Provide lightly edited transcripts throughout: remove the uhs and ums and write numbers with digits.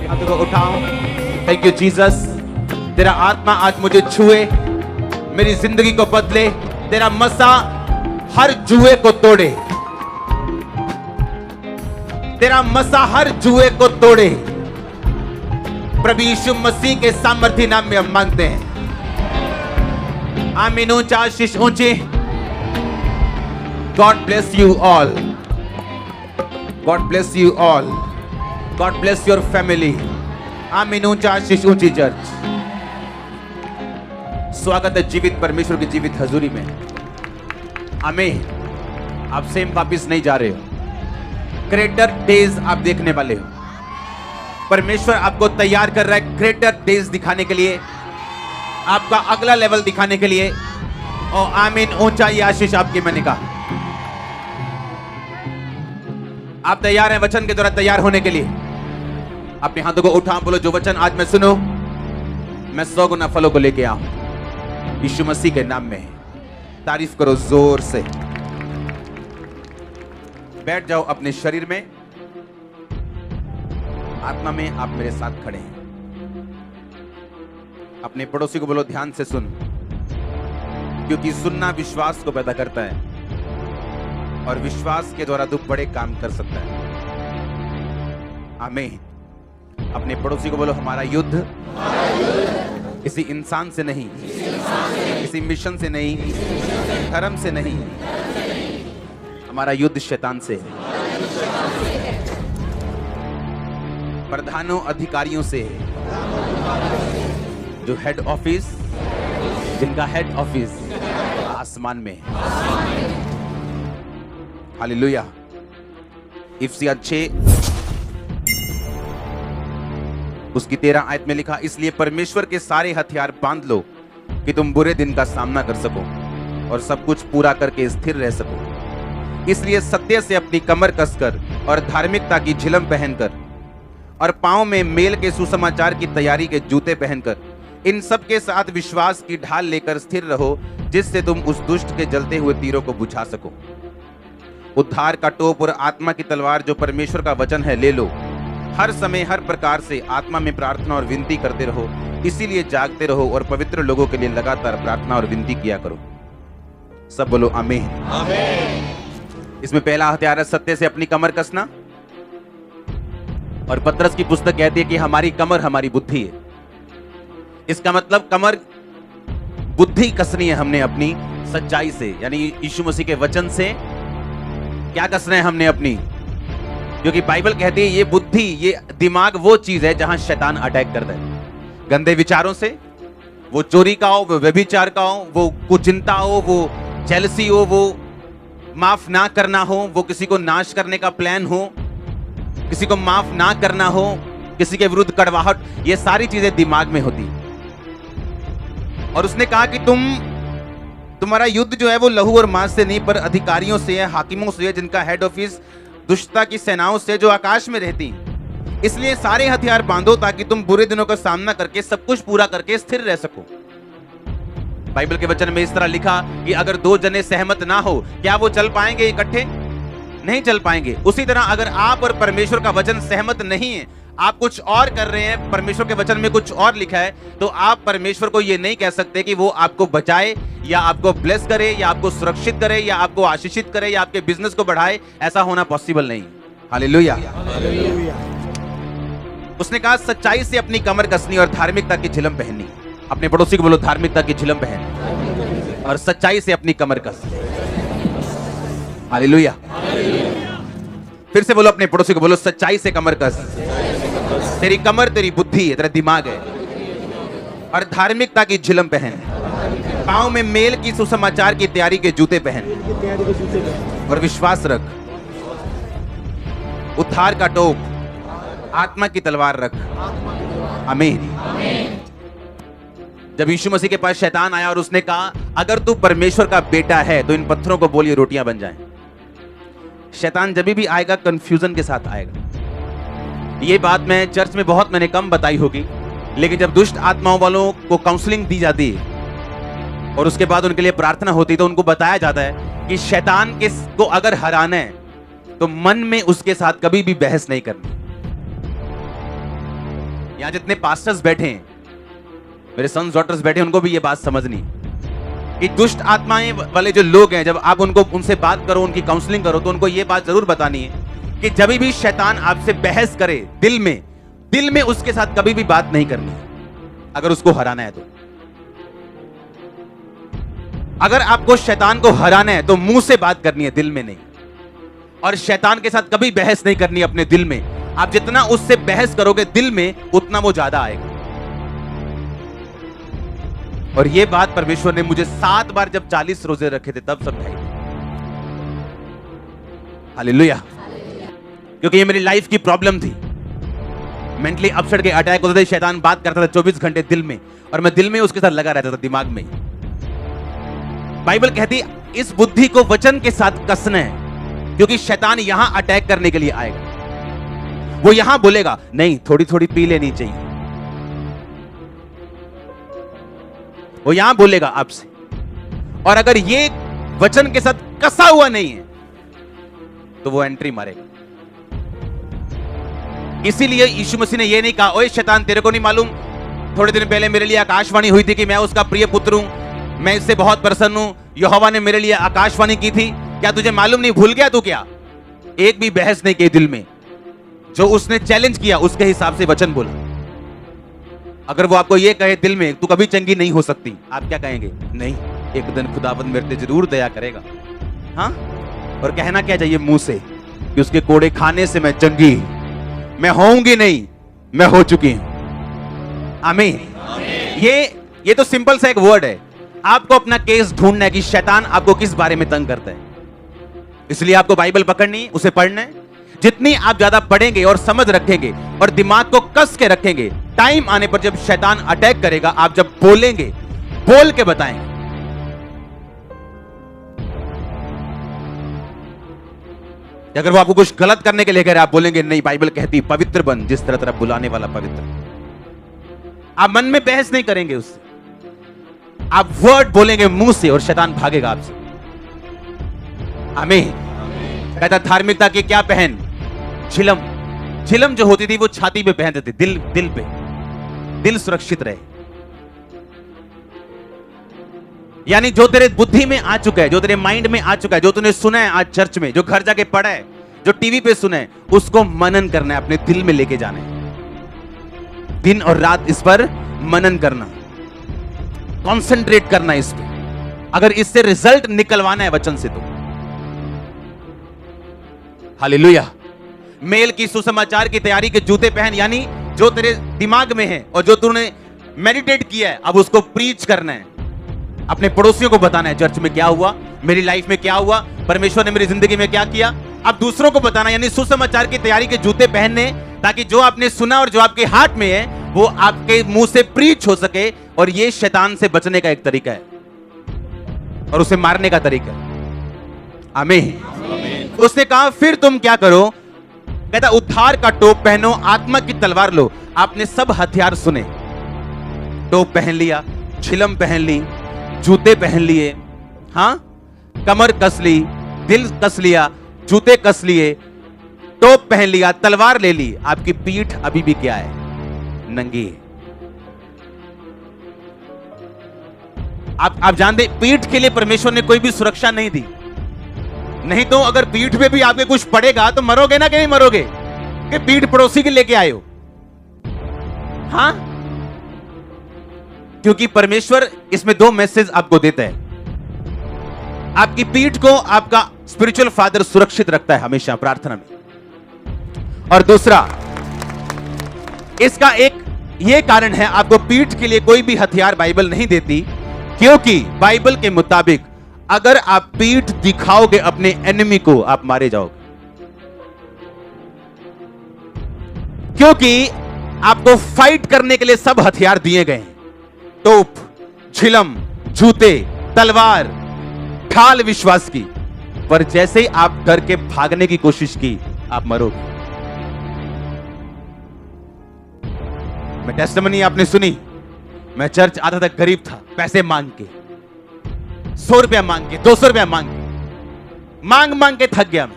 हाथों को उठाओ। थैंक यू जीसस, तेरा आत्मा आज मुझे छुए, मेरी जिंदगी को बदले, तेरा मसा हर जुए को तोड़े, तेरा मसा हर जुए को तोड़े। प्रभु यीशु मसीह के सामर्थ्य नाम में हम मांगते हैं, आमीन। ऊंचा शीश ऊंचे। God bless you all, God bless you all, God bless your family. आमीन। ऊंचा शीश ऊंची चर्च। स्वागत है जीवित परमेश्वर की जीवित हजूरी में। आमीन। आप सेम वापिस नहीं जा रहे हो, ग्रेटर डेज आप देखने वाले हो। परमेश्वर आपको तैयार कर रहा है ग्रेटर डेज दिखाने के लिए, आपका अगला लेवल दिखाने के लिए। और आमीन। ऊंचा ये आशीष आपकी मैंने कहा। आप तैयार हैं वचन के द्वारा तैयार होने के लिए? अपने हाथों को उठा, बोलो जो वचन आज मैं सुनो, मैं 100 गुना फलों को लेके आऊं यीशु मसीह के नाम में। तारीफ करो जोर से। बैठ जाओ अपने शरीर में, आत्मा में आप मेरे साथ खड़े हैं। अपने पड़ोसी को बोलो ध्यान से सुन, क्योंकि सुनना विश्वास को पैदा करता है और विश्वास के द्वारा तू बड़े काम कर सकता है। आमीन। अपने पड़ोसी को बोलो हमारा युद्ध किसी इंसान से नहीं, किसी मिशन से नहीं, धर्म से नहीं, हमारा युद्ध शैतान से है, प्रधानों अधिकारियों से है, जो हेड ऑफिस, जिनका हेड ऑफिस आसमान में है। हालेलुया। इफिसियर 6 उसकी 13 आयत में लिखा, इसलिए परमेश्वर के सारे हथियार बांध लो कि तुम बुरे दिन का सामना कर सको और सब कुछ पूरा करके स्थिर रह सको। इसलिए सत्य से अपनी कमर कसकर और धार्मिकता की झिलम पहनकर और पांव में मेल के सुसमाचार की तैयारी के जूते पहनकर इन सब के साथ विश्वास की ढाल लेकर स्थिर रहो, जिससे तुम उस दुष्ट के जलते हुए तीरों को बुझा सको। उद्धार का टोप और आत्मा की तलवार जो परमेश्वर का वचन है ले लो। हर समय हर प्रकार से आत्मा में प्रार्थना और विनती करते रहो, इसीलिए जागते रहो और पवित्र लोगों के लिए लगातार प्रार्थना और विनती किया करो। सब बोलो आमीन। आमीन। इसमें पहला हथियार है सत्य से अपनी कमर कसना, और पतरस की पुस्तक कहती है कि हमारी कमर हमारी बुद्धि है। इसका मतलब कमर बुद्धि कसनी है हमने अपनी सच्चाई से, यानी यीशु मसीह के वचन से। क्या कसना है हमने अपनी? क्योंकि बाइबल कहती है ये बुद्धि, ये दिमाग वो चीज है जहां शैतान अटैक करता है। गंदे विचारों से, वो चोरी का हो, वो व्यभिचार का हो, वो कुचिंता हो, वो जेलसी हो, वो माफ ना करना हो, वो किसी को नाश करने का प्लान हो, किसी को माफ ना करना हो, किसी के विरुद्ध कड़वाहट, ये सारी चीजें दिमाग में होती। और उसने कहा कि तुम्हारा युद्ध जो है वो लहू और मांस से नहीं, पर अधिकारियों से है, हाकिमों से है, जिनका हेड ऑफिस दुष्टता की सेनाओं से जो आकाश में रहती। इसलिए सारे हथियार बांधो ताकि तुम बुरे दिनों का सामना करके सब कुछ पूरा करके स्थिर रह सको। बाइबल के वचन में इस तरह लिखा कि अगर 2 जने सहमत ना हो, क्या वो चल पाएंगे इकट्ठे? नहीं चल पाएंगे। उसी तरह अगर आप और परमेश्वर का वचन सहमत नहीं है, आप कुछ और कर रहे हैं, परमेश्वर के वचन में कुछ और लिखा है, तो आप परमेश्वर को ये नहीं कह सकते कि वो आपको बचाए या आपको ब्लेस करे या आपको सुरक्षित करे या आपको आशीषित करे या आपके बिजनेस को बढ़ाए। ऐसा होना पॉसिबल नहीं। हालेलुया। उसने कहा सच्चाई से अपनी कमर कसनी और धार्मिकता की झिलम पहननी। अपने पड़ोसी को बोलो धार्मिकता की झिलम पहन और सच्चाई से अपनी कमर कस। हालेलुया। फिर से बोलो अपने पड़ोसी को, बोलो सच्चाई से कमर कस। तेरी कमर तेरी बुद्धि है, तेरा दिमाग है। और धार्मिकता की झिलम पहन, पांव में मेल की सुसमाचार की तैयारी के जूते पहन और विश्वास रख। उद्धार का टोप, आत्मा की तलवार रख। आमीन। जब यीशु मसीह के पास शैतान आया और उसने कहा अगर तू परमेश्वर का बेटा है तो इन पत्थरों को बोलिए रोटियां बन जाएं। शैतान जब भी आएगा कंफ्यूजन के साथ आएगा। ये बात मैं चर्च में बहुत मैंने कम बताई होगी, लेकिन जब दुष्ट आत्माओं वालों को काउंसलिंग दी जाती है और उसके बाद उनके लिए प्रार्थना होती है तो उनको बताया जाता है कि शैतान को अगर हराना है तो मन में उसके साथ कभी भी बहस नहीं करनी। यहां जितने पास्टर्स बैठे हैं, मेरे सन्स डॉटर्स बैठे हैं, उनको भी ये बात समझनी कि दुष्ट आत्माएं वाले जो लोग हैं, जब आप उनसे बात करो, उनकी काउंसलिंग करो, तो उनको ये बात जरूर बतानी है कि जब भी शैतान आपसे बहस करे दिल में उसके साथ कभी भी बात नहीं करनी है, अगर उसको हराना है तो। अगर आपको शैतान को हराना है तो मुंह से बात करनी है, दिल में नहीं। और शैतान के साथ कभी बहस नहीं करनी अपने दिल में। आप जितना उससे बहस करोगे दिल में, उतना वो ज्यादा आएगा। और ये बात परमेश्वर ने मुझे 7 बार जब 40 रोजे रखे थे तब समझाई। हालेलुया। क्योंकि ये मेरी लाइफ की प्रॉब्लम थी। मेंटली अपसेट के अटैक होते थे, शैतान बात करता था 24 घंटे दिल में, और मैं दिल में उसके साथ लगा रहता था, दिमाग में ही। बाइबल कहती इस बुद्धि को वचन के साथ कसना है, क्योंकि शैतान यहां अटैक करने के लिए आएगा। वो यहां बोलेगा नहीं, थोड़ी थोड़ी पी लेनी चाहिए। वो यहां बोलेगा आपसे, और अगर ये वचन के साथ कसा हुआ नहीं है तो वो एंट्री मारेगा। इसीलिए यीशु मसीह ने ये नहीं कहा, ओए शैतान तेरे को नहीं मालूम, थोड़े दिन पहले मेरे लिए आकाशवाणी हुई थी कि मैं उसका प्रिय पुत्र हूं, मैं इससे बहुत प्रसन्न हूं, यहोवा ने मेरे लिए आकाशवाणी की थी, क्या तुझे मालूम नहीं? भूल गया तू क्या? एक भी बहस नहीं की दिल में। जो उसने चैलेंज किया उसके हिसाब से वचन बोला। अगर वो आपको ये कहे दिल में तू कभी चंगी नहीं हो सकती, आप क्या कहेंगे? नहीं, एक दिन खुदावंद मेरे पे जरूर दया करेगा। हाँ, और कहना क्या चाहिए मुंह से कि उसके कोड़े खाने से मैं चंगी, मैं होऊंगी नहीं, मैं हो चुकी हूं। आमीन। ये तो सिंपल सा एक वर्ड है। आपको अपना केस ढूंढना है कि शैतान आपको किस बारे में तंग करता है। इसलिए आपको बाइबल पकड़नी, उसे पढ़ना है। जितनी आप ज्यादा पढ़ेंगे और समझ रखेंगे और दिमाग को कस के रखेंगे, टाइम आने पर जब शैतान अटैक करेगा, आप जब बोलेंगे, बोल के बताएंगे। अगर वो आपको कुछ गलत करने के लिए कह रहे, आप बोलेंगे नहीं, बाइबल कहती पवित्र बन जिस तरह तरह बुलाने वाला पवित्र। आप मन में बहस नहीं करेंगे उससे, आप वर्ड बोलेंगे मुंह से और शैतान भागेगा आपसे। आमीन। कहता धार्मिकता की क्या पहन? झिलम। झिलम जो होती थी वो छाती पे पहनते थे, दिल पे, दिल सुरक्षित रहे। यानी जो तेरे बुद्धि में आ चुका है, जो तेरे माइंड में आ चुका है, जो तूने सुना है आज चर्च में, जो घर जाके पढ़ा है, जो टीवी पे सुना है, उसको मनन करना है, अपने दिल में लेके जाना है। दिन और रात इस पर मनन करना, कंसंट्रेट करना इस पे। अगर इससे रिजल्ट निकलवाना है वचन से तो। हालेलुया। मेल की सुसमाचार की तैयारी के जूते पहन, यानी जो तेरे दिमाग में है और जो तूने मेडिटेट किया है, अब उसको प्रीच करना है। अपने पड़ोसियों को बताना है चर्च में क्या हुआ, मेरी लाइफ में क्या हुआ, परमेश्वर ने मेरी जिंदगी में क्या किया। अब दूसरों को बताना, यानी सुसमाचार की तैयारी के जूते पहनने, ताकि जो आपने सुना और जो आपके हार्ट में है वो आपके मुंह से प्रीच हो सके। और ये शैतान से बचने का एक तरीका है और उसे मारने का तरीका है। आमीन। उसने कहा फिर तुम क्या करो? कहता उद्धार का टोप पहनो, आत्मा की तलवार लो। आपने सब हथियार सुने, टोप पहन लिया, झिलम पहन ली, जूते पहन लिए, हां, कमर कस ली, दिल कस लिया, जूते कस लिए, टोप पहन लिया, तलवार ले ली। आपकी पीठ अभी भी क्या है? नंगी है। आप जानते, पीठ के लिए परमेश्वर ने कोई भी सुरक्षा नहीं दी। नहीं तो अगर पीठ पे भी आपके कुछ पड़ेगा तो मरोगे ना कि नहीं मरोगे? कि पीठ पड़ोसी के लेके आए हो? हां, क्योंकि परमेश्वर इसमें 2 मैसेज आपको देता है। आपकी पीठ को आपका स्पिरिचुअल फादर सुरक्षित रखता है हमेशा प्रार्थना में। और दूसरा, इसका एक यह कारण है, आपको पीठ के लिए कोई भी हथियार बाइबल नहीं देती, क्योंकि बाइबल के मुताबिक अगर आप पीठ दिखाओगे अपने एनिमी को, आप मारे जाओगे। क्योंकि आपको फाइट करने के लिए सब हथियार दिए गए हैं, टोप, झिलम, जूते, तलवार, ढाल विश्वास की। पर जैसे ही आप डर के भागने की कोशिश की, आप मरोगे। मैं टेस्टिमनी आपने सुनी, मैं चर्च आता था, गरीब था, पैसे मांग के, 100 रुपया मांग के, 200 रुपया मांग के, मांग के थक गया मैं।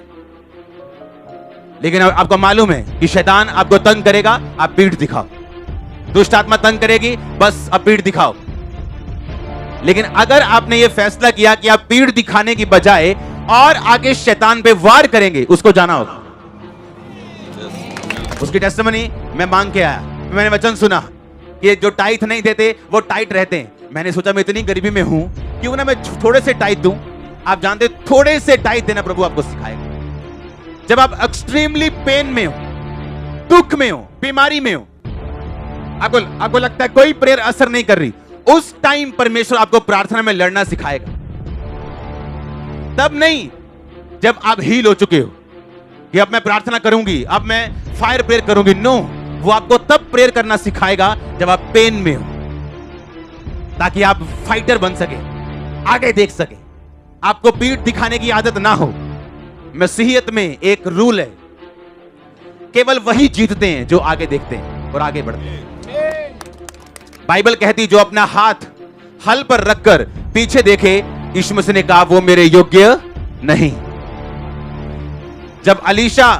लेकिन आपको मालूम है कि शैतान आपको तंग करेगा, आप पीठ दिखाओ। दुष्ट आत्मा तंग करेगी, बस अब पीठ दिखाओ। लेकिन अगर आपने ये फैसला किया कि आप पीठ दिखाने की बजाय और आगे शैतान पे वार करेंगे, उसको जाना होगा। उसकी टेस्टिमनी मैं मांग के आया। मैंने वचन सुना कि जो टाइट नहीं देते वो टाइट रहते हैं। मैंने सोचा मैं इतनी गरीबी में हूं, क्यों ना मैं थोड़े से टाइट दूं। आप जानते थोड़े से टाइट देना प्रभु आपको सिखाएगा। जब आप एक्सट्रीमली पेन में हो, दुख में हो, बीमारी में हो, आपको लगता है कोई प्रेयर असर नहीं कर रही, उस टाइम परमेश्वर आपको प्रार्थना में लड़ना सिखाएगा। तब नहीं जब आप हील हो चुके हो कि अब मैं प्रार्थना करूंगी, अब मैं फायर प्रेयर करूंगी। नो, वो आपको तब प्रेयर करना सिखाएगा जब आप पेन में हो, ताकि आप फाइटर बन सके, आगे देख सके, आपको पीठ दिखाने की आदत ना हो। मसीहियत में एक रूल है, केवल वही जीतते हैं जो आगे देखते हैं और आगे बढ़ते हैं। बाइबल कहती जो अपना हाथ हल पर रखकर पीछे देखे, यीशु मसीह ने कहा वो मेरे योग्य नहीं। जब अलीशा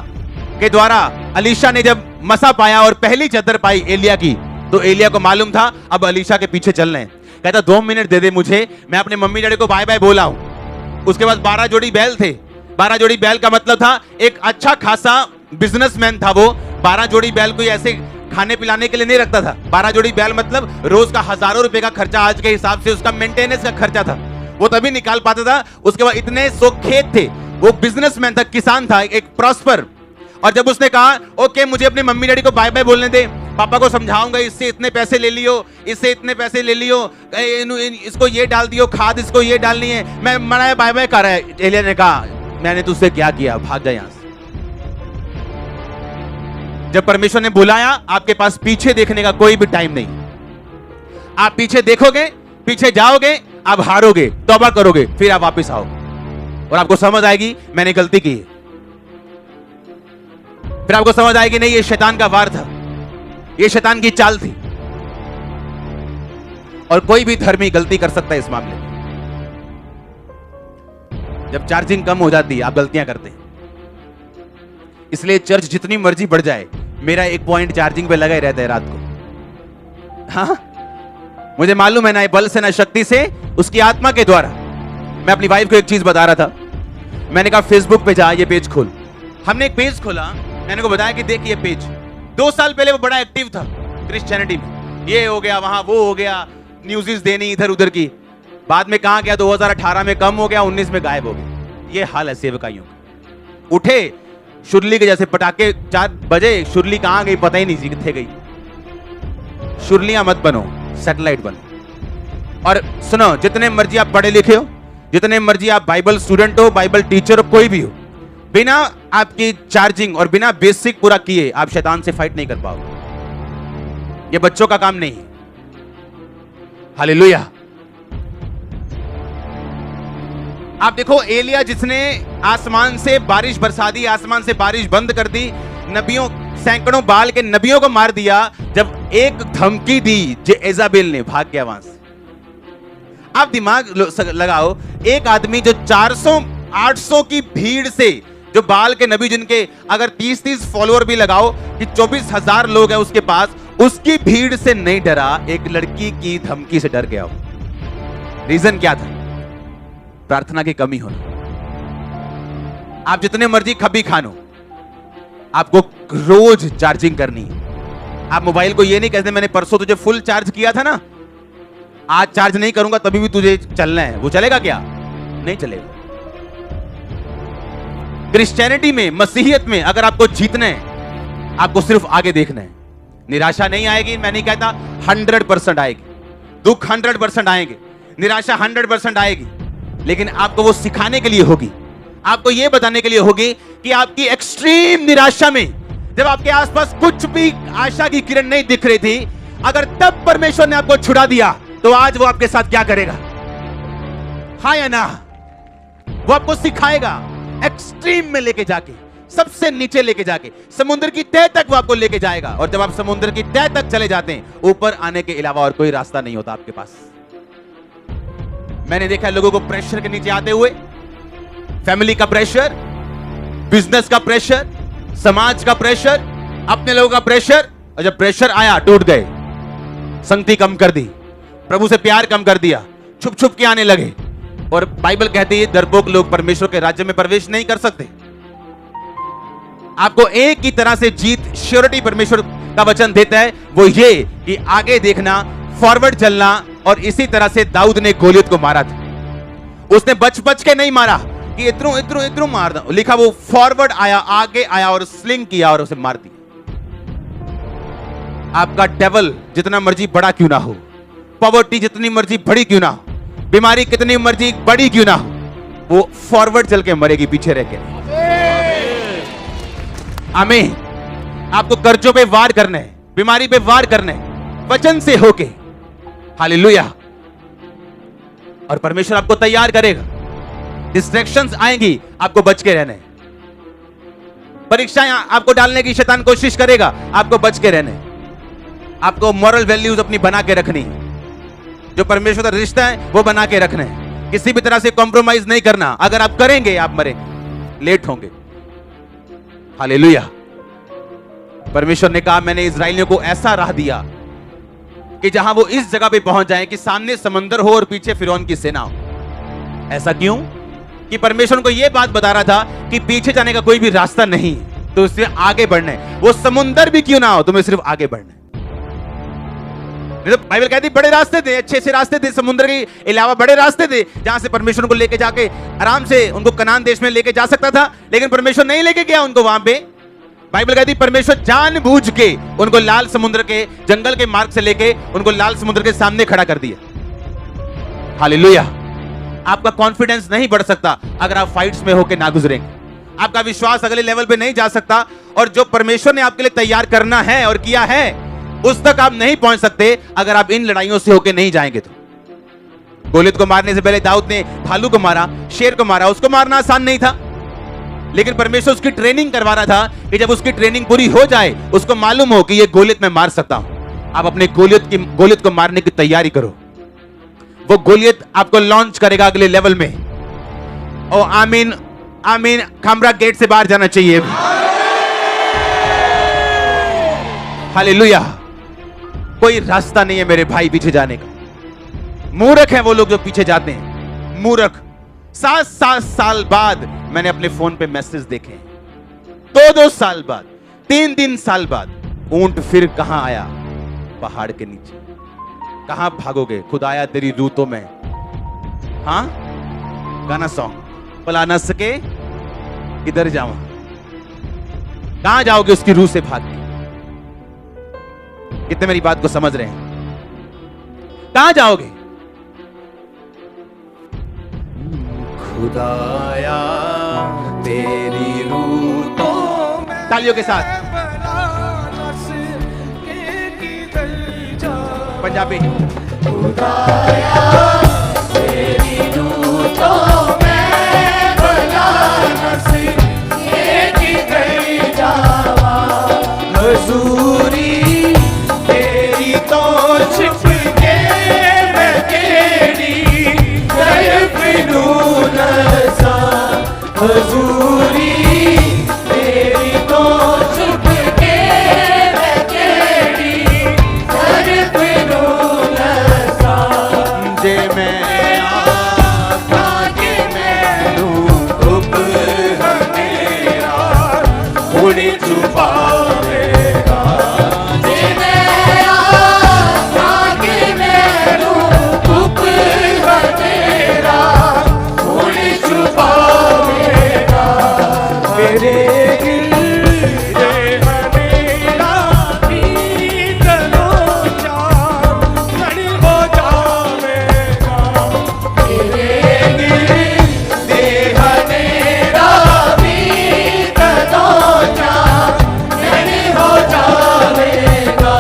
के द्वारा अलीशा ने जब मसा पाया और पहली चद्दर पाई एलिया की, तो एलिया को मालूम था अब अलीशा के पीछे चलना है। कहता 2 मिनट दे दे मुझे, मैं अपने मम्मी डैडी को बाय बाय बोला हूं। उसके बाद 12 जोड़ी बैल थे। 12 जोड़ी बैल का मतलब था एक अच्छा खासा बिजनेसमैन था वो। 12 जोड़ी बैल को ऐसे खाने पिलाने के लिए नहीं रखता था। 12 जोड़ी बैल मतलब रोज का हजारों रुपए का खर्चा, आज के हिसाब से उसका मेंटेनेंस का खर्चा था, वो तभी निकाल पाता था। उसके बाद इतने सो खेत थे, वो बिजनेसमैन था, किसान था, एक प्रॉस्पर। और जब उसने कहा ओके मुझे अपने मम्मी डैडी को बाय बाय बोलने दे, पापा को समझाऊंगा, इससे इतने पैसे ले लियो, इससे इतने पैसे ले लियो, इसको ये डाल दियो खाद, इसको ये डालनी है, मैं मना बाय बाय कर रहा है। एलिया ने कहा मैंने तुझसे क्या किया, भाग जा यहां से। जब परमेश्वर ने बुलाया, आपके पास पीछे देखने का कोई भी टाइम नहीं। आप पीछे देखोगे, पीछे जाओगे, आप हारोगे, तौबा करोगे, फिर आप वापस आओगे और आपको समझ आएगी मैंने गलती की है। फिर आपको समझ आएगी नहीं ये शैतान का वार था, ये शैतान की चाल थी। और कोई भी धर्मी गलती कर सकता है इस मामले में। जब चार्जिंग कम हो जाती है आप गलतियां करते हैं। इसलिए चर्च जितनी मर्जी बढ़ जाए, मेरा 1 पॉइंट चार्जिंग पे लगा ही रहता है रात को। हाँ, मुझे मालूम है ना बल से ना शक्ति से, उसकी आत्मा के द्वारा। मैं अपनी वाइफ को एक चीज बता रहा था। मैंने कहा फेसबुक पे जा, ये पेज खोल। हमने एक पेज खोला, मैंने को बताया कि देख ये पेज 2 साल पहले वो बड़ा एक्टिव था क्रिश्चियनिटी में, ये हो गया वहां वो हो गया, न्यूज़ देनी इधर उधर की। बाद में कहां गया, 2018 में कम हो गया, 19 में गायब हो गया। ये हाल है सेवकाइयों का। उठे शुरली के जैसे पटाखे 4 बजे, शुरली कहां गई पता ही नहीं किथे गई। शुरलियां मत बनो, सैटेलाइट बनो। और सुनो, जितने मर्जी आप पढ़े लिखे हो, जितने मर्जी आप बाइबल स्टूडेंट हो, बाइबल टीचर हो, कोई भी हो, बिना आपकी चार्जिंग और बिना बेसिक पूरा किए आप शैतान से फाइट नहीं कर पाओगे। ये बच्चों का काम नहीं है। हालेलुया। आप देखो एलिया जिसने आसमान से बारिश बरसा दी, आसमान से बारिश बंद कर दी, नबियों सैकड़ों बाल के नबियों को मार दिया। जब एक धमकी दी जेज़ाबेल ने, भाग गया वहां से। आप दिमाग लगाओ, एक आदमी जो 400-800 की भीड़ से, जो बाल के नबी जिनके अगर 30-30 फॉलोअर भी लगाओ कि 24,000 लोग हैं उसके पास, उसकी भीड़ से नहीं डरा, एक लड़की की धमकी से डर गया। रीजन क्या था? प्रार्थना की कमी होना। आप जितने मर्जी खबी खानो, आपको रोज चार्जिंग करनी है। आप मोबाइल को ये नहीं कहते मैंने परसों तुझे फुल चार्ज किया था ना, आज चार्ज नहीं करूंगा तभी भी तुझे चलना है। वो चलेगा क्या? नहीं चलेगा। क्रिश्चियनिटी में, मसीहियत में अगर आपको जीतना है, आपको सिर्फ आगे देखना है। निराशा नहीं आएगी, मैं नहीं कहता, 100% आएगी। दुख 100% आएंगे, निराशा 100% आएगी, लेकिन आपको वो सिखाने के लिए होगी, आपको ये बताने के लिए होगी कि आपकी एक्सट्रीम निराशा में, जब आपके आसपास कुछ भी आशा की किरण नहीं दिख रही थी, अगर तब परमेश्वर ने आपको छुड़ा दिया, तो आज वो आपके साथ क्या करेगा? हाँ या ना? वो आपको सिखाएगा, एक्सट्रीम में लेके जाके, सबसे नीचे लेके जाके, समुद्र की तह तक वो आपको लेके जाएगा। और जब आप समुद्र की तह तक चले जाते हैं, ऊपर आने के अलावा और कोई रास्ता नहीं होता आपके पास। मैंने देखा है लोगों को प्रेशर के नीचे आते हुए, फैमिली का प्रेशर, बिजनेस का प्रेशर, समाज का प्रेशर, अपने लोगों का प्रेशर, और जब प्रेशर आया टूट गए। संगति कम कर दी, प्रभु से प्यार कम कर दिया, छुप छुप के आने लगे। और बाइबल कहती है डरपोक लोग परमेश्वर के राज्य में प्रवेश नहीं कर सकते। आपको एक ही तरह से जीत श्योरिटी परमेश्वर का वचन देता है, वो ये कि आगे देखना, फॉरवर्ड चलना। और इसी तरह से दाऊद ने गोलियत को मारा था। उसने बच बच के नहीं मारा कि इतरू इतरू इतरू मार दो, लिखा वो फॉरवर्ड आया, आगे आया और स्लिंग किया और उसे मार दिया। आपका डेवल जितना मर्जी बड़ा क्यों ना हो, पॉवर्टी जितनी मर्जी बड़ी क्यों ना हो, बीमारी कितनी मर्जी बड़ी क्यों ना हो, वो फॉरवर्ड चल के मरेगी, पीछे रह के। आमीन। आपको कर्जों पे वार करने, बीमारी पे वार करने, वचन से होके। हालेलुया। और परमेश्वर आपको तैयार करेगा। डिस्ट्रैक्शंस आएंगी, आपको बच के रहने। परीक्षाएं आपको डालने की शैतान कोशिश करेगा, आपको बच के रहने। आपको मॉरल वैल्यूज अपनी बना के रखनी है। जो परमेश्वर का रिश्ता है वो बना के रखना है। किसी भी तरह से कॉम्प्रोमाइज नहीं करना। अगर आप करेंगे आप मरेंगे, लेट होंगे। हालेलुया। परमेश्वर ने कहा मैंने इस्राएलियों को ऐसा राह दिया कि जहां वो इस जगह पे पहुंच जाएं कि सामने समंदर हो और पीछे फिरौन की सेना हो। ऐसा क्यों? कि परमेश्वर को यह बात बता रहा था कि पीछे जाने का कोई भी रास्ता नहीं, तो उससे आगे बढ़ना है। वो समुंदर भी क्यों ना हो, तुम्हें सिर्फ आगे बढ़ना है। तो बाइबल कहती बड़े रास्ते थे, अच्छे से रास्ते थे, समुद्र के अलावा बड़े रास्ते थे जहां से परमेश्वर को लेके जाके आराम से उनको कनान देश में लेके जा सकता था, लेकिन परमेश्वर नहीं लेके गया उनको वहां पे। बाइबल कहती परमेश्वर जानबूझ के उनको लाल समुद्र के जंगल के मार्ग से लेके उनको लाल समुद्र के सामने खड़ा कर दिया। हालेलुया। आपका कॉन्फिडेंस नहीं बढ़ सकता अगर आप फाइट्स में होके ना गुजरेंगे। आपका विश्वास अगले लेवल पे नहीं जा सकता, और जो परमेश्वर ने आपके लिए तैयार करना है और किया है उस तक आप नहीं पहुंच सकते अगर आप इन लड़ाइयों से होके नहीं जाएंगे। तो गोलियत को मारने से पहले दाऊद ने भालू को मारा, शेर को मारा। उसको मारना आसान नहीं था, लेकिन परमेश्वर उसकी ट्रेनिंग करवा रहा था कि जब उसकी ट्रेनिंग पूरी हो जाए उसको मालूम हो कि ये गोलियत मैं मार सकता हूं। आप अपने गोलियत को मारने की तैयारी करो। वो गोलियत आपको लॉन्च करेगा अगले लेवल में। ओ आमीन आमीन। खामरा गेट से बाहर जाना चाहिए। हालेलुया। कोई रास्ता नहीं है मेरे भाई पीछे जाने का। मूर्ख है वो लोग जो पीछे जाते हैं, मूर्ख। 7 साल बाद मैंने अपने फोन पे मैसेज देखे, 2 साल बाद, 3 साल बाद। ऊंट फिर कहां आया? पहाड़ के नीचे। कहां भागोगे? खुदाया तेरी रूतों में। हाँ, गाना सॉन्ग। पला न सके किधर जाऊं? कहां जाओगे उसकी रूह से भाग के? कितने मेरी बात को समझ रहे हैं? कहां जाओगे? खुदाया तेरी रूतों में, तालियों के साथ पंजाबी। खुदाया तेरी रूतों में भला नसी की गई जावा, हजूरी तेरी तो छिप के मैं केड़ी गए बिनू नसा, हजूरी तेरी तो छिप के मैं केड़ी गए बिनू नसा, जे मैं आका के मैनू रूप मेरा उड़ी छुपावेगा, जे मैं आका के मैनू रूप मेरा उड़ी छुपावेगा, मेरे गिरदे मेरा प्रीत लोचा खड़ी हो जावेगा, मेरे गिरदे मेरा प्रीत लोचा खड़ी हो जावेगा,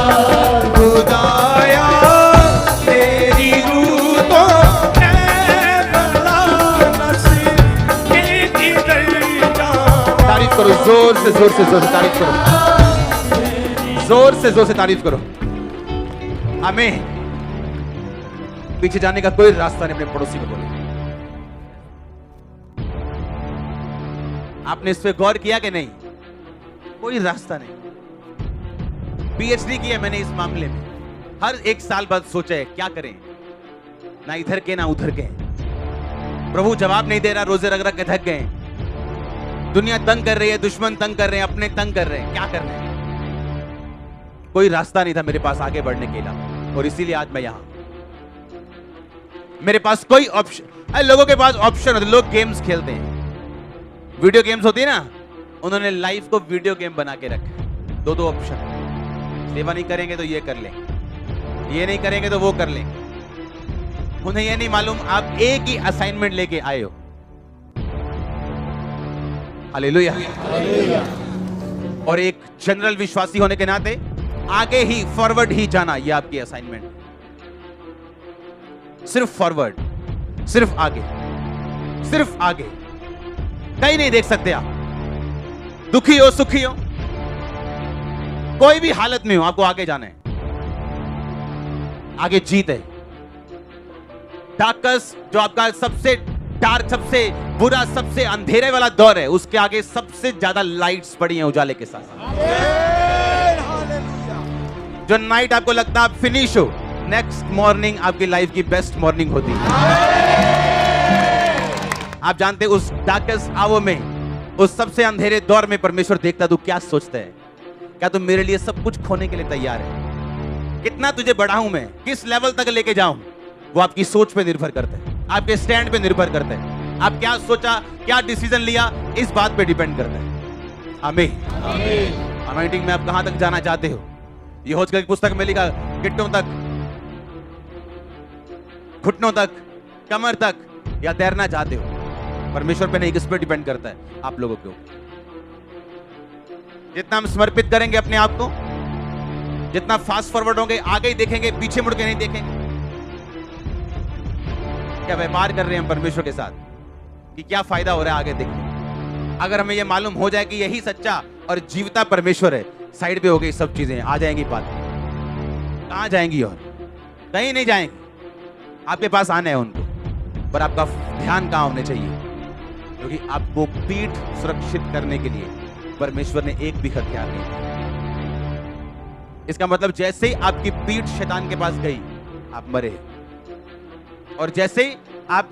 खुदाया तेरी रूतों में भला नसीब की गई जावा। तारीफ करो जोर से तारीफ करो। जोर से तारीफ करो। आमीन। पीछे जाने का कोई रास्ता नहीं। अपने पड़ोसी को बोले, आपने इस पे गौर किया कि नहीं? कोई रास्ता नहीं। पीएचडी किया मैंने इस मामले में। हर एक साल बाद सोचे क्या करें, ना इधर के ना उधर के। प्रभु जवाब नहीं दे रहा, रोजे रग रग के थक गए। दुनिया तंग कर रही है, दुश्मन तंग कर रहे हैं, अपने तंग कर रहे हैं, क्या करना है? कोई रास्ता नहीं था मेरे पास आगे बढ़ने के लिए, और इसीलिए आज मैं यहां। मेरे पास कोई ऑप्शन, लोगों के पास ऑप्शन होते, लोग गेम्स खेलते हैं, वीडियो गेम्स होती है ना, उन्होंने लाइफ को वीडियो गेम बना के रखा। दो दो ऑप्शन, सेवा नहीं करेंगे तो ये कर लेंगे, ये नहीं करेंगे तो वो कर लेंगे। उन्हें ये नहीं मालूम आप एक ही असाइनमेंट लेके आए हो। हालेलुया। और एक जनरल विश्वासी होने के नाते आगे ही, फॉरवर्ड ही जाना, ये आपकी असाइनमेंट। सिर्फ फॉरवर्ड, सिर्फ आगे, सिर्फ आगे, कहीं नहीं देख सकते आप। दुखी हो सुखी हो, कोई भी हालत में हो, आपको आगे जाना है। आगे जीत है। डार्कस, जो आपका सबसे डार्क, सबसे बुरा, सबसे अंधेरे वाला दौर है, उसके आगे सबसे ज्यादा लाइट्स पड़ी हैं उजाले के साथ। जो नाइट आपको लगता है आप फिनिश हो, नेक्स्ट मॉर्निंग आपकी लाइफ की बेस्ट मॉर्निंग होती है। आप जानते हैं उस डार्केस्ट आवर में, उस सबसे अंधेरे दौर में परमेश्वर देखता तू क्या सोचता है। क्या तुम मेरे लिए सब कुछ खोने के लिए तैयार है? कितना तुझे बढ़ाऊं मैं, किस लेवल तक लेके जाऊं, वो आपकी सोच पे निर्भर करता है, आपके स्टैंड पे निर्भर करता है। आप क्या सोचा, क्या डिसीजन लिया, इस बात पे डिपेंड करता है। आमीन। अनॉइंटिंग में आप कहां तक जाना चाहते हो? यहोशू की पुस्तक में लिखा, गिट्टों तक, घुटनों तक, कमर तक, या तैरना चाहते हो? परमेश्वर पे नहीं, किस पे डिपेंड करता है? आप लोगों के ऊपर। जितना हम समर्पित करेंगे अपने आप को, जितना फास्ट फॉरवर्ड होंगे, आगे ही देखेंगे, पीछे मुड़ के नहीं देखेंगे। क्या व्यापार कर रहे हैं हम परमेश्वर के साथ, कि क्या फायदा हो रहा है आगे देखने? अगर हमें यह मालूम हो जाए कि यही सच्चा और जीवता परमेश्वर है, साइड पे हो गई सब चीजें, आ जाएंगी बात। कहां जाएंगी? और कहीं नहीं जाएंगी। आपके पास आना है उनको, पर आपका ध्यान कहां होने चाहिए? क्योंकि आपको पीठ सुरक्षित करने के लिए परमेश्वर ने एक भी हथियार नहीं दिया। इसका मतलब जैसे ही आपकी पीठ शैतान के पास गई, आप मरे। और जैसे ही आप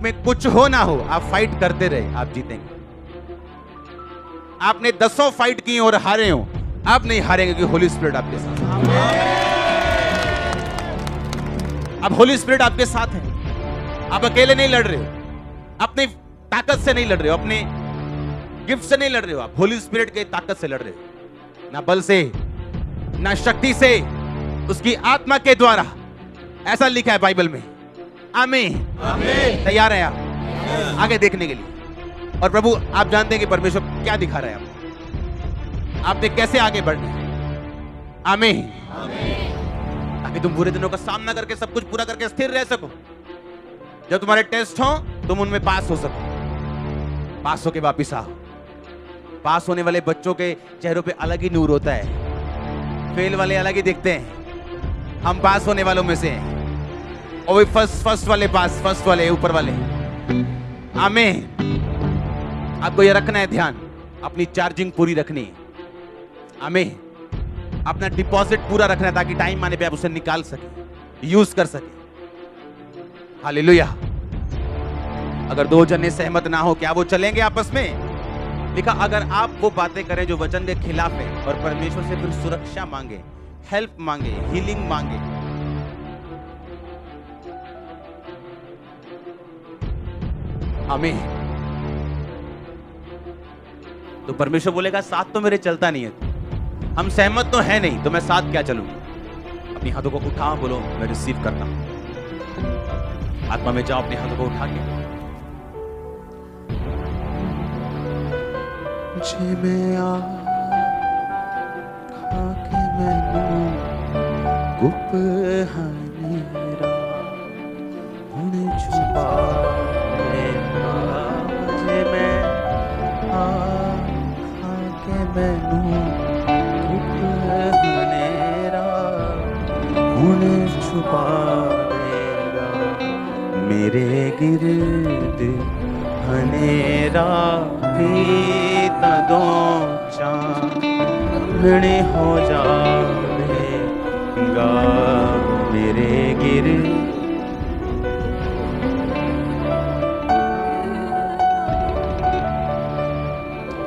में कुछ हो ना हो, आप फाइट करते रहे, आप जीतेंगे। आपने 10 फाइट की और हारे हो, आप नहीं हारेंगे, क्योंकि होली स्पिरिट आपके साथ है। अब होली स्पिरिट आपके साथ है। आप अकेले नहीं लड़ रहे हो, अपनी ताकत से नहीं लड़ रहे हो, अपने गिफ्ट से नहीं लड़ रहे हो, आप होली स्पिरिट के ताकत से लड़ रहे हो। ना बल से, ना शक्ति से, उसकी आत्मा के द्वारा। ऐसा लिखा है बाइबल में। आमीन। तैयार है आप आगे देखने के लिए? और प्रभु आप जानते हैं कि परमेश्वर क्या दिखा रहा है आपने कैसे आगे बढ़ना है। आमीन। ताकि तुम बुरे दिनों का सामना करके सब कुछ पूरा करके स्थिर रह सको। जब तुम्हारे टेस्ट हो, तुम उनमें पास हो सको। पास होके वापिस आओ। पास होने वाले बच्चों के चेहरों पे अलग ही नूर होता है, फेल वाले अलग ही दिखते हैं। हम पास होने वालों में से हैं, और वे फर्स्ट वाले पास, फर्स्ट वाले ऊपर वाले। आमीन। आपको ये रखना है ध्यान, अपनी चार्जिंग पूरी रखनी है। आमीन। अपना डिपॉजिट पूरा रखना है, ताकि टाइम आने पे आप उसे निकाल सके, यूज कर सके। हालेलुया। अगर दो जने सहमत ना हो, क्या वो चलेंगे आपस में? लिखा, अगर आप वो बातें करें जो वचन के खिलाफ है, और परमेश्वर से फिर सुरक्षा मांगे, हेल्प मांगे, हीलिंग मांगे, आमीन, तो परमेश्वर बोलेगा साथ तो मेरे चलता नहीं है। हम सहमत तो है नहीं, तो मैं साथ क्या चलूंगा? अपनी हाथों को उठाओ, बोलो मैं रिसीव करता हूं। आत्मा में जाओ, अपने हाथों को उठा के। मुझे में आ खाके मैनू गुप है मेरा, हुणे छुपा मेरा। मुझे में आ खाके मैनू गुप है मेरा, हुणे छुपा मेरा। मेरे गिर्द हनेरा भी तदों चांदनी हो जाएगा। गिरे।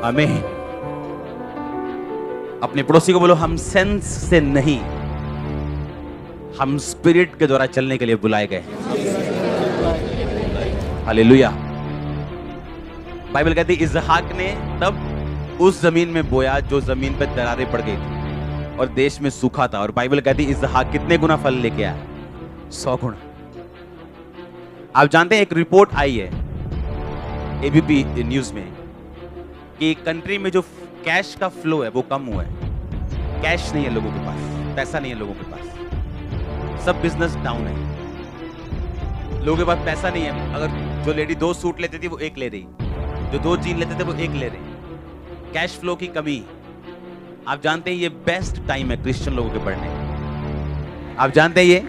आमीन। अपने पड़ोसी को बोलो, हम सेंस से नहीं, हम स्पिरिट के द्वारा चलने के लिए बुलाए गए हैं। हालेलुया। बाइबल कहती है इसहाक ने तब उस जमीन में बोया जो जमीन पे दरारें पड़ गई थी और देश में सूखा था। और बाइबल कहती है इसहाक कितने गुना फल लेके आया? 100 गुना। आप जानते हैं एक रिपोर्ट आई है एबीपी न्यूज में कि कंट्री में जो कैश का फ्लो है वो कम हुआ है। कैश नहीं है लोगों के पास, पैसा नहीं है लोगों के पास, सब बिजनेस डाउन है। लोगों के पास पैसा नहीं है। अगर जो लेडी 2 सूट लेती थी वो 1 ले रही, जो 2 जीन लेते थे वो 1 ले रहे। कैश फ्लो की कमी। आप जानते हैं ये बेस्ट टाइम है क्रिश्चियन लोगों के पढ़ने। आप जानते हैं ये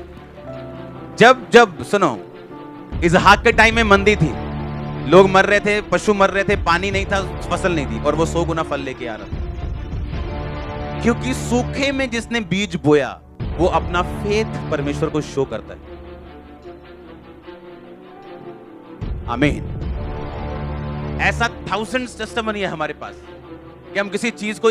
जब सुनो, इसहाक के टाइम में मंदी थी, लोग मर रहे थे, पशु मर रहे थे, पानी नहीं था, फसल नहीं थी, और वो 100 गुना फल लेके आ रहा था। क्योंकि सूखे में जिसने बीज बोया वो अपना फेथ परमेश्वर को शो करता है। आमीन। ऐसा थाउजेंड्स टेस्टिमनी है हमारे पास कि हम किसी चीज को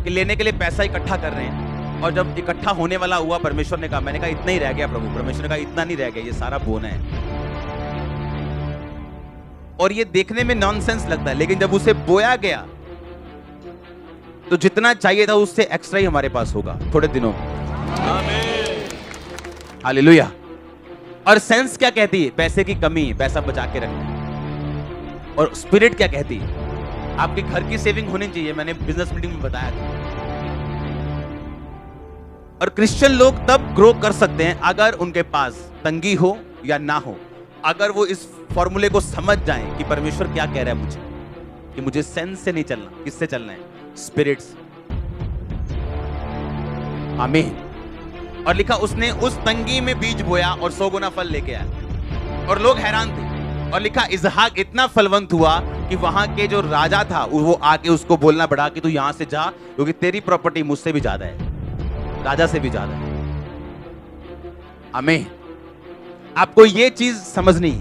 लेने के लिए पैसा इकट्ठा कर रहे हैं, और जब इकट्ठा होने वाला हुआ परमेश्वर ने कहा, मैंने कहा इतना ही रह गया प्रभु। परमेश्वर ने कहा इतना नहीं रह गया, ये सारा बोना है। और ये देखने में नॉनसेंस लगता है, लेकिन जब उसे बोया गया तो जितना चाहिए था उससे एक्स्ट्रा ही हमारे पास होगा थोड़े दिनों में। हालेलुया। और सेंस क्या कहती है? पैसे की कमी, पैसा बचा के रखना। और स्पिरिट क्या कहती है? आपके घर की सेविंग होनी चाहिए। मैंने बिजनेस मीटिंग में बताया था। और क्रिश्चियन लोग तब ग्रो कर सकते हैं अगर उनके पास तंगी हो या ना हो, अगर वो इस फॉर्मूले को समझ जाएं कि परमेश्वर क्या कह रहा है मुझे, कि मुझे सेंस से नहीं चलना, किससे चलना है? स्पिरिट से। आमीन। और लिखा उसने उस तंगी में बीज बोया और 100 गुना फल लेके आया। और लोग हैरान थे। और लिखा इसहाक इतना फलवंत हुआ कि वहां के जो राजा था वो आके उसको बोलना पड़ा कि तू यहां से जा, क्योंकि तेरी प्रॉपर्टी मुझसे भी ज्यादा है, राजा से भी ज्यादा है। आमीन। आपको ये चीज समझनी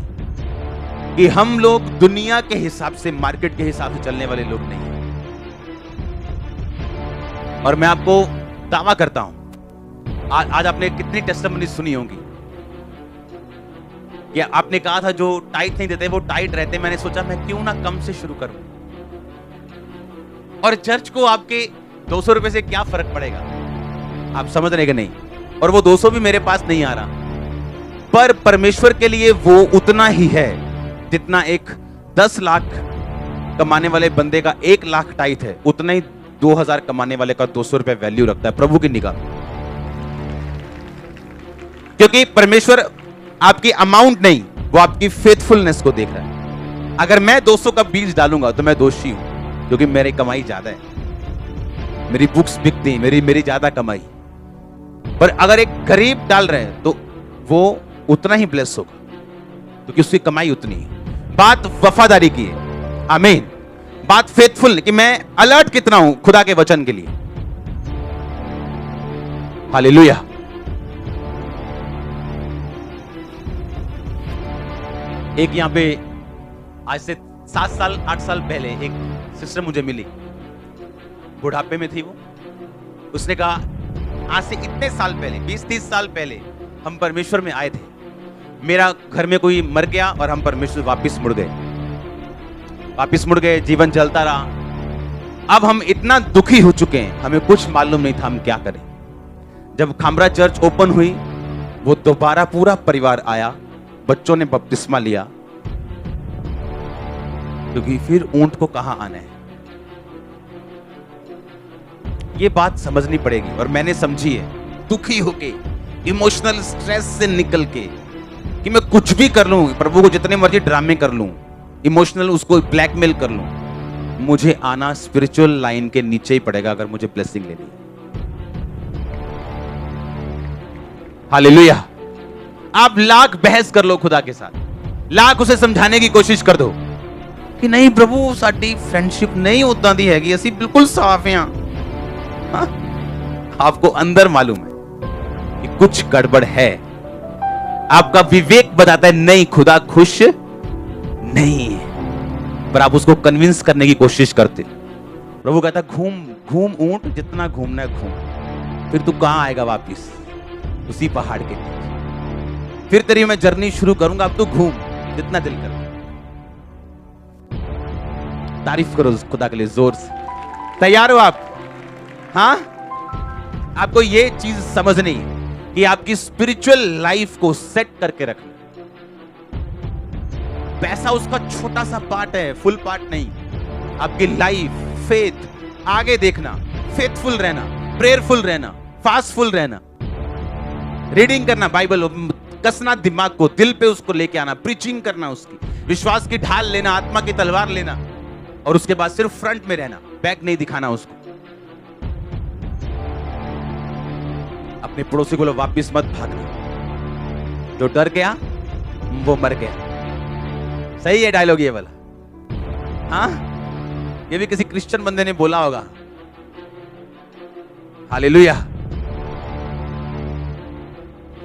कि हम लोग दुनिया के हिसाब से, मार्केट के हिसाब से चलने वाले लोग नहीं हैं। और मैं आपको दावा करता हूं, आज आपने कितनी टेस्टिमनी सुनी होगी कि आपने कहा था जो टाइट नहीं देते वो टाइट रहते। मैंने सोचा मैं क्यों ना कम से शुरू करूं। और चर्च को आपके 200 रुपए से क्या फर्क पड़ेगा? आप समझ रहे कि नहीं? और वो 200 भी मेरे पास नहीं आ रहा, पर परमेश्वर के लिए वो उतना ही है जितना एक 10 लाख कमाने वाले बंदे का 1 लाख टाइट है, उतना ही 2000 कमाने वाले का 200 रुपए वैल्यू रखता है प्रभु की निगाह में। क्योंकि परमेश्वर आपकी अमाउंट नहीं, वो आपकी फेथफुलनेस को देख रहा है। अगर मैं 200 का बीज डालूंगा तो मैं दोषी हूं, क्योंकि मेरी कमाई ज्यादा है, मेरी बुक्स बिकती, मेरी ज्यादा कमाई। पर अगर एक गरीब डाल रहे हैं तो वो उतना ही ब्लेस होगा, क्योंकि उसकी कमाई उतनी है। बात वफादारी की है। आमीन। बात फेथफुल कि मैं अलर्ट कितना हूं खुदा के वचन के लिए। हालेलुया। एक यहां पे आज से 7 साल 8 साल पहले एक सिस्टर मुझे मिली, बुढ़ापे में थी वो। उसने कहा आज से इतने साल पहले, 20-30 साल पहले हम परमेश्वर में आए थे, मेरा घर में कोई मर गया और हम परमेश्वर वापस मुड़ गए, जीवन चलता रहा। अब हम इतना दुखी हो चुके हैं, हमें कुछ मालूम नहीं था हम क्या करें। जब खामरा चर्च ओपन हुई, वो दोबारा पूरा परिवार आया, बच्चों ने बपतिस्मा लिया, क्योंकि फिर ऊंट को कहां आना है। ये बात समझनी पड़ेगी, और मैंने समझी है, दुखी होके, इमोशनल स्ट्रेस से निकल के, कि मैं कुछ भी कर लूं, प्रभु को जितने मर्जी ड्रामे कर लूं, इमोशनल उसको ब्लैकमेल कर लूं, मुझे आना स्पिरिचुअल लाइन के नीचे ही पड़ेगा अगर मुझे ब्लेसिंग लेनी है। हालेलुया। आप लाख बहस कर लो खुदा के साथ, लाख उसे समझाने की कोशिश कर दो कि नहीं प्रभु साडी फ्रेंडशिप नहीं उदां दी हैगी, असी बिल्कुल साफ हैं। हाँ? आपको अंदर मालूम है कि कुछ गड़बड़ है, आपका विवेक बताता है नहीं, खुदा खुश नहीं है, पर आप उसको कन्विंस करने की कोशिश करते। प्रभु कहता घूम घूम ऊंट, जितना घूमना है घूम, फिर तू कहां आएगा वापिस? उसी पहाड़ के नीचे। फिर तेरी मैं जर्नी शुरू करूंगा, अब तू घूम जितना दिल कर। तारीफ करो उस खुदा के लिए जोर से। तैयार हो आप? हाँ, आपको ये चीज समझनी है कि आपकी स्पिरिचुअल लाइफ को सेट करके रखना। पैसा उसका छोटा सा पार्ट है, फुल पार्ट नहीं। आपकी लाइफ, फेथ, आगे देखना, फेथफुल रहना, प्रेयरफुल रहना, फास्टफुल रहना, रीडिंग करना बाइबल, कसना दिमाग को, दिल पे उसको लेके आना, प्रीचिंग करना, उसकी विश्वास की ढाल लेना, आत्मा की तलवार लेना, और उसके बाद सिर्फ फ्रंट में रहना, बैक नहीं दिखाना उसको। अपने पड़ोसी को वापिस मत भागना। जो डर गया वो मर गया। सही है डायलॉग ये वाला। हाँ, ये भी किसी क्रिश्चियन बंदे ने बोला होगा। हालेलुया।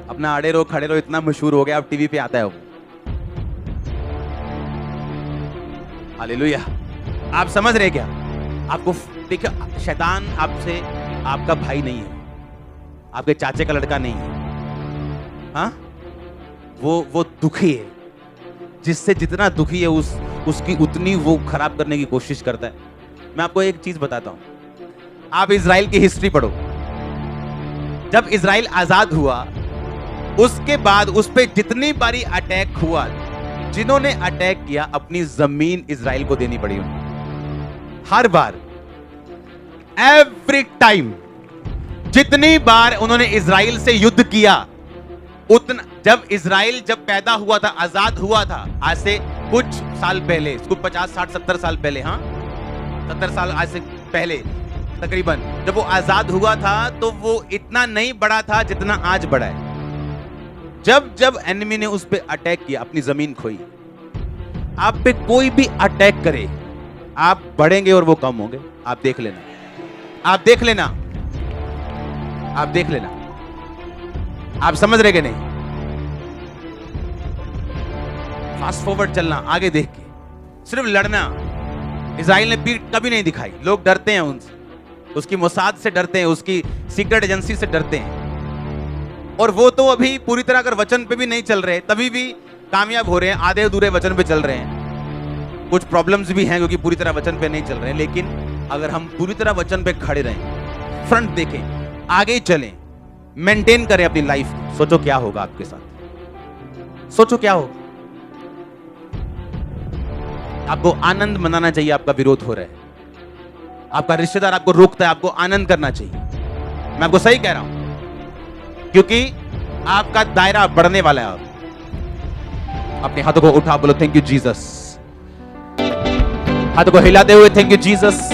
अपना अड़े रहो खड़े रहो इतना मशहूर हो गया, अब टीवी पे आता है वो। हालेलुया। आप समझ रहे क्या? आपको देखिए, शैतान आपसे, आपका भाई नहीं है, आपके चाचे का लड़का नहीं है। हाँ, वो दुखी है, जिससे जितना दुखी है उसकी उतनी वो खराब करने की कोशिश करता है। मैं आपको एक चीज बताता हूं, आप इजराइल की हिस्ट्री पढ़ो। जब इजराइल आजाद हुआ, उसके बाद उस पे जितनी बारी अटैक हुआ, जिन्होंने अटैक किया, अपनी जमीन इजराइल को देनी पड़ी उन्हें। हर बार, एवरी टाइम, जितनी बार उन्होंने इजराइल से युद्ध किया, उतना, जब इजराइल जब पैदा हुआ था, आजाद हुआ था, आज से कुछ साल पहले, कुछ 50, 60, 70 साल पहले, हाँ 70 साल आज से पहले तकरीबन, जब वो आजाद हुआ था तो वो इतना नहीं बड़ा था जितना आज बड़ा है। जब जब एनिमी ने उस पे अटैक किया, अपनी जमीन खोई। आप पे कोई भी अटैक करे, आप बढ़ेंगे और वो कम होंगे। आप देख लेना, आप देख लेना, आप देख लेना। आप समझ रहे कि नहीं? फास्ट फॉरवर्ड चलना, आगे देख के, सिर्फ लड़ना। इजराइल ने पीठ कभी नहीं दिखाई। लोग डरते हैं उनसे, उसकी मोसाद से डरते हैं, उसकी सीक्रेट एजेंसी से डरते हैं। और वो तो अभी पूरी तरह अगर वचन पे भी नहीं चल रहे, तभी भी कामयाब हो रहे हैं, आधे अधूरे वचन पे चल रहे हैं। कुछ प्रॉब्लम्स भी हैं क्योंकि पूरी तरह वचन पे नहीं चल रहे हैं, लेकिन अगर हम पूरी तरह वचन पे खड़े रहें, फ्रंट देखें, आगे चलें, मेंटेन करें अपनी लाइफ, सोचो क्या होगा आपके साथ। सोचो क्या होगा। आपको आनंद मनाना चाहिए। आपका विरोध हो रहा है, आपका रिश्तेदार आपको रोकता है, आपको आनंद करना चाहिए। मैं आपको सही कह रहा हूं, क्योंकि आपका दायरा बढ़ने वाला है। अपने हाथों को उठा, बोलो थैंक यू जीसस। हाथों को हिलाते हुए थैंक यू जीसस।